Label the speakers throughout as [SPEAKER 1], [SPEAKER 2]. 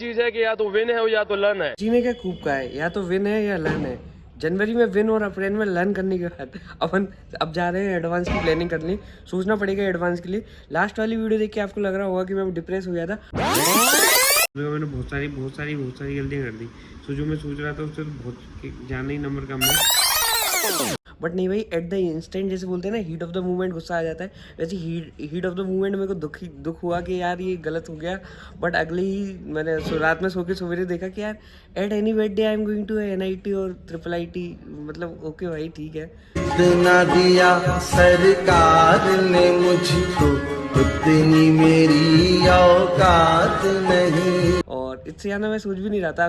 [SPEAKER 1] चीज है कि या तो विन है या तो लर्न है।
[SPEAKER 2] जीने का खूब का है, या तो विन है या लर्न है। जनवरी में विन और अप्रैल में लर्न करने के बाद अपन अब जा रहे हैं एडवांस की प्लानिंग करनी। सोचना पड़ेगा एडवांस के लिए। लास्ट वाली वीडियो देख के आपको लग रहा होगा कि मैं डिप्रेस हो गया था। मैंने बहुत सारी गलतियां कर दी। सो जो मैं सोच रहा था उससे तो बहुत ज़्यादा ही नंबर कम है। बट नहीं भाई, एट द इंस्टेंट जैसे बोलते हैं ना, हीट ऑफ द मोमेंट गुस्सा आ जाता है, वैसे हीट ऑफ द मोमेंट मेरे को दुख हुआ कि यार ये गलत हो गया। बट अगले ही मैंने रात में सो के सवेरे देखा कि यार at any wait day I am going to NIT और IIIT। मतलब ओके भाई ठीक है।
[SPEAKER 3] इतना दिया सरकार ने मुझको, उतनी मेरी औकात नहीं।
[SPEAKER 2] और इससे ज़्यादा मैं सोच भी नहीं रहा था।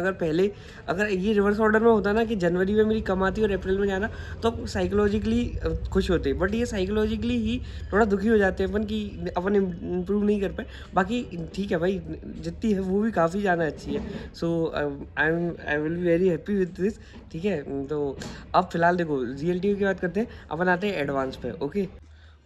[SPEAKER 2] अगर ये रिवर्स ऑर्डर में होता ना कि जनवरी में मेरी कम आती और अप्रैल में जाना, तो साइकोलॉजिकली खुश होते। बट ये साइकोलॉजिकली ही थोड़ा दुखी हो जाते हैं अपन कि अपन इम्प्रूव नहीं कर पाए। बाकी ठीक है भाई, जितनी है वो भी काफ़ी ज़्यादा अच्छी है। So I will be very happy with this. ठीक है, तो अब फिलहाल देखो रियलिटी की बात करते हैं। अपन आते हैं एडवांस पे। ओके,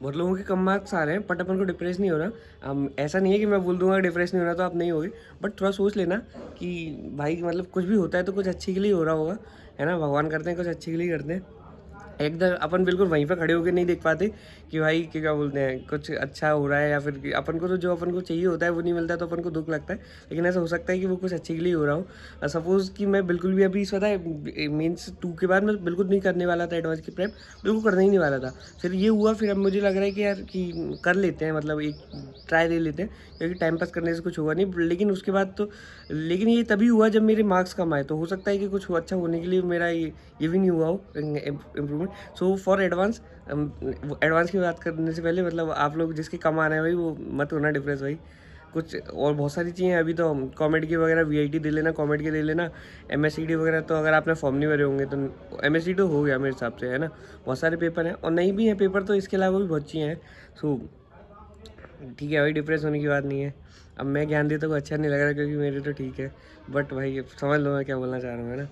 [SPEAKER 2] बहुत लोगों के कम मार्क्स आ रहे हैं, बट अपन को डिप्रेस नहीं हो रहा। ऐसा नहीं है कि मैं बोल दूंगा डिप्रेस नहीं हो रहा तो आप नहीं होगे, बट थोड़ा सोच लेना कि भाई मतलब कुछ भी होता है तो कुछ अच्छे के लिए हो रहा होगा, है ना। भगवान करते हैं कुछ अच्छे के लिए करते हैं। एकदम अपन बिल्कुल वहीं पर खड़े होकर नहीं देख पाते कि भाई क्या बोलते हैं कुछ अच्छा हो रहा है, या फिर अपन को तो जो अपन को चाहिए होता है वो नहीं मिलता तो अपन को दुख लगता है। लेकिन ऐसा हो सकता है कि वो कुछ अच्छे के लिए हो रहा हो। सपोज़ कि मैं बिल्कुल भी अभी इस पता है मीन्स 2 के बाद मैं बिल्कुल नहीं करने वाला था एडवांस की प्रेप, बिल्कुल करना ही नहीं वाला था। फिर ये हुआ, फिर अब मुझे लग रहा है कि यार कि कर लेते हैं, मतलब एक ट्राई ले लेते हैं, क्योंकि टाइम पास करने से कुछ होगा नहीं। लेकिन उसके बाद तो ये तभी हुआ जब मेरे मार्क्स कम आए, तो हो सकता है कि कुछ अच्छा होने के लिए मेरा ये भी नहीं हुआ हो इम्प्रूवमेंट। सो फॉर एडवांस की बात करने से पहले मतलब आप लोग जिसके कम आ रहे हैं भाई वो मत होना डिप्रेस भाई। कुछ और बहुत सारी चीज़ें अभी तो कॉमेडी की वगैरह VIT दे लेना, कॉमेडी के ले लेना। MSCD वगैरह तो अगर आपने फॉर्म नहीं भरे होंगे तो MSCD तो हो गया मेरे हिसाब से, है ना। बहुत सारे पेपर हैं और नहीं भी हैं पेपर, तो इसके अलावा भी बहुत चीज़ें हैं। सो ठीक है भाई, डिप्रेस होने की बात नहीं है। अब मैं ज्ञान देता को अच्छा नहीं लग रहा क्योंकि मेरे तो ठीक है, बट भाई समझ लो मैं क्या बोलना चाह रहा हूँ, है ना।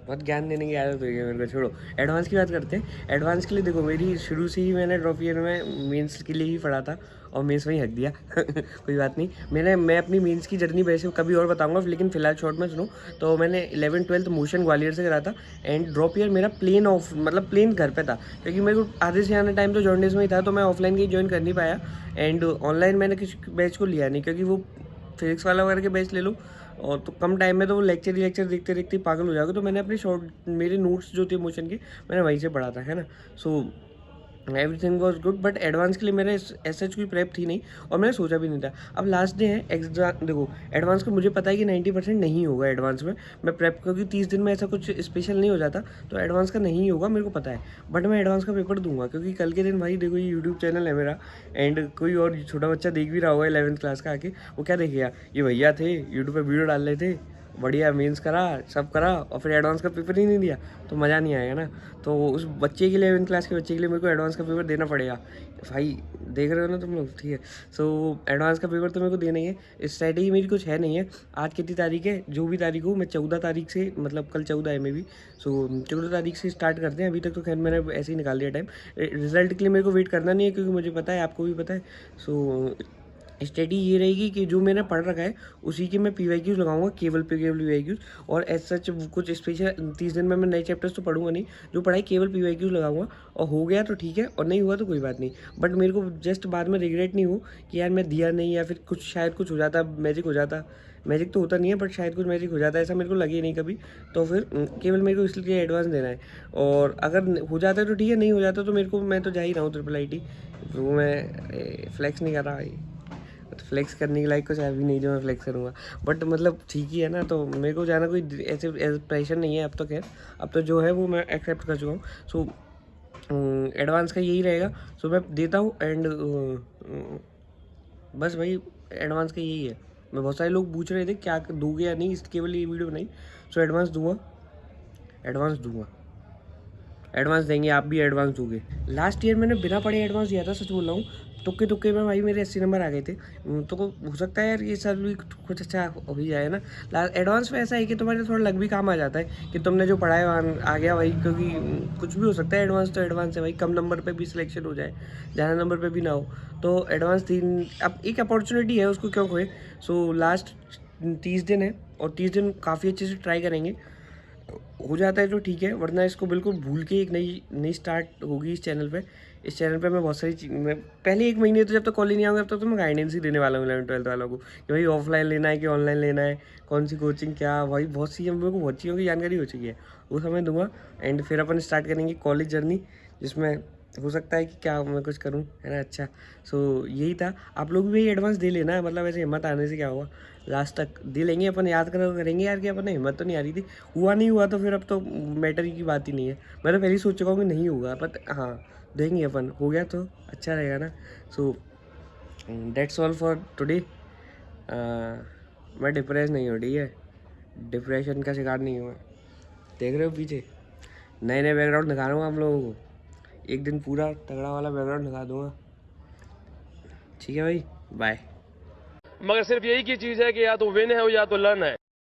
[SPEAKER 2] बहुत ज्ञान देने की आदत हुई है मेरे को, छोड़ो। एडवांस की बात करते हैं। एडवांस के लिए देखो मेरी शुरू से ही मैंने ड्रॉप ईयर में मेंस के लिए ही पढ़ा था और मेंस में ही हक दिया कोई बात नहीं। मैं अपनी मेंस की जर्नी वैसे कभी और बताऊंगा, लेकिन फिलहाल शॉर्ट में सुनो। तो मैंने 11th-12th मोशन ग्वालियर से करा था, एंड ड्रॉप ईयर मेरा प्लेन ऑफ मतलब प्लेन घर पे था, क्योंकि मेरे को आधे से आने टाइम तो जॉर्नलिस्ट में ही था, तो मैं ऑफलाइन की ज्वाइन कर नहीं पाया। एंड ऑनलाइन मैंने किसी बैच को लिया नहीं, क्योंकि वो फिजिक्स वाला वगैरह के बैच ले लो और तो कम टाइम में तो वो लेक्चर देखते देखते पागल हो जाएगा। तो मैंने अपनी मेरे नोट्स जो थे मोशन के, मैंने वहीं से पढ़ा था, है ना। So everything was good, but advance के लिए मेरे ऐसा कोई प्रेप थी नहीं और मैंने सोचा भी नहीं था। अब लास्ट डे है एग्जाम, देखो एडवांस को मुझे पता है कि 90% नहीं होगा एडवांस में। मैं प्रेप क्योंकि 30 दिन में ऐसा कुछ स्पेशल नहीं हो जाता, तो एडवांस का नहीं होगा मेरे को पता है। बट मैं एडवांस का पेपर दूंगा, क्योंकि कल के दिन भाई देखो ये यूट्यूब चैनल है मेरा, एंड कोई और छोटा बच्चा देख भी रहा होगा 11th क्लास का आके, वो क्या देखेगा, ये भैया थे यूट्यूब पर वीडियो डाल रहे थे, बढ़िया मेंस करा सब करा और फिर एडवांस का पेपर ही नहीं दिया, तो मज़ा नहीं आएगा ना। तो उस बच्चे के लिए 11th क्लास के बच्चे के लिए मेरे को एडवांस का पेपर देना पड़ेगा भाई। देख रहे हो ना तुम लोग, ठीक है। सो एडवांस का पेपर तो मेरे को देना ही है। स्ट्रैटेजी मेरी कुछ है नहीं है। आज कितनी तारीख है, जो भी तारीख हो, मैं 14 तारीख से, मतलब कल 14 है मे भी, सो 14 तारीख से स्टार्ट करते हैं। अभी तक तो खैर मैंने ऐसे ही निकाल दिया टाइम। रिजल्ट के लिए मेरे को वेट करना नहीं है, क्योंकि मुझे पता है, आपको भी पता है। सो स्टडी ये रहेगी कि जो मैंने पढ़ रखा है उसी के मैं PYQs लगाऊंगा, केवल PYQs। और एज सच कुछ स्पेशल 30 दिन में मैं नए चैप्टर्स तो पढ़ूंगा नहीं, जो पढ़ाई केवल PYQs लगाऊंगा। और हो गया तो ठीक है, और नहीं हुआ तो कोई बात नहीं। बट मेरे को जस्ट बाद में रिग्रेट नहीं हो कि यार मैं दिया नहीं, या फिर कुछ शायद कुछ हो जाता, मैजिक हो जाता। मैजिक तो होता नहीं है, बट शायद कुछ मैजिक हो जाता है, ऐसा मेरे को लगे नहीं कभी। तो फिर केवल मेरे को इसलिए एडवांस देना है। और अगर हो जाता है तो ठीक है, नहीं हो जाता तो मेरे को, मैं तो जा ही रहा हूँ IIIT। वो मैं फ्लैक्स नहीं कर रहा भाई, तो फ्लेक्स करने के लायक कुछ है भी नहीं जो मैं फ्लेक्स करूँगा। बट मतलब ठीक ही है ना, तो मेरे को जाना कोई ऐसे प्रेशर नहीं है अब तो। खैर अब तो जो है वो मैं एक्सेप्ट कर चुका हूँ। सो एडवांस का यही रहेगा। सो मैं देता हूँ, एंड बस भाई एडवांस का यही है। मैं बहुत सारे लोग पूछ रहे थे क्या दोगे या नहीं, इसके केवल ये वीडियो बनाई। सो एडवांस दूंगा, एडवांस देंगे, आप भी एडवांस दोगे। लास्ट ईयर मैंने बिना पढ़े एडवांस दिया था, सच बोल रहा हूँ। तुक्के में भाई मेरे 80 नंबर आ गए थे। तो हो सकता है यार ये साल भी कुछ अच्छा हो ही जाए ना। एडवांस में ऐसा है कि तुम्हारे थोड़ा लग भी काम आ जाता है कि तुमने जो पढ़ा है आ गया भाई, क्योंकि कुछ भी हो सकता है। एडवांस तो एडवांस है भाई, कम नंबर पे भी सिलेक्शन हो जाए, ज़्यादा नंबर पे भी ना हो। तो एडवांस 3 अब एक अपॉर्चुनिटी है, उसको क्यों खोए। सो लास्ट 30 दिन है, और 30 दिन काफ़ी अच्छे से ट्राई करेंगे। हो जाता है तो ठीक है, वरना इसको बिल्कुल भूल के एक नई स्टार्ट होगी इस चैनल पे। इस चैनल पे मैं बहुत सारी चीज़, मैं पहले 1 महीने तो जब तक कॉलेज नहीं आऊँगा तब तक तो मैं गाइडेंस ही देने वाला हूँ 11th-12th वालों को कि भाई ऑफलाइन लेना है कि ऑनलाइन लेना है, कौन सी कोचिंग क्या, भाई बहुत सी मेरे को बहुत चीज़ों की जानकारी हो चुकी है, वो समय दूंगा। एंड फिर अपन स्टार्ट करेंगे कॉलेज जर्नी, जिसमें हो सकता है कि क्या मैं कुछ करूं, है ना। अच्छा, सो यही था। आप लोग भी एडवांस दे लेना, मतलब ऐसे हिम्मत आने से क्या हुआ, लास्ट तक दे लेंगे अपन। याद करेंगे यार कि अपन हिम्मत तो नहीं आ रही थी, हुआ नहीं हुआ तो फिर अब तो मैटर की बात ही नहीं है। मैं तो पहले ही सोच चुका हूँ कि नहीं होगा, बट हाँ देंगे अपन, हो गया तो अच्छा रहेगा ना। So that's all for today. मैं डिप्रेस नहीं हूँ, ठीक है, डिप्रेशन का शिकार नहीं हूँ मैं। देख रहे हो पीछे नए नए बैकग्राउंड दिखा रहा हूँ आप लोगों को, एक दिन पूरा तगड़ा वाला बैकग्राउंड दिखा दूंगा। ठीक है भाई, बाय।
[SPEAKER 1] मगर सिर्फ यही की चीज़ है कि या तो विन है या तो लर्न है।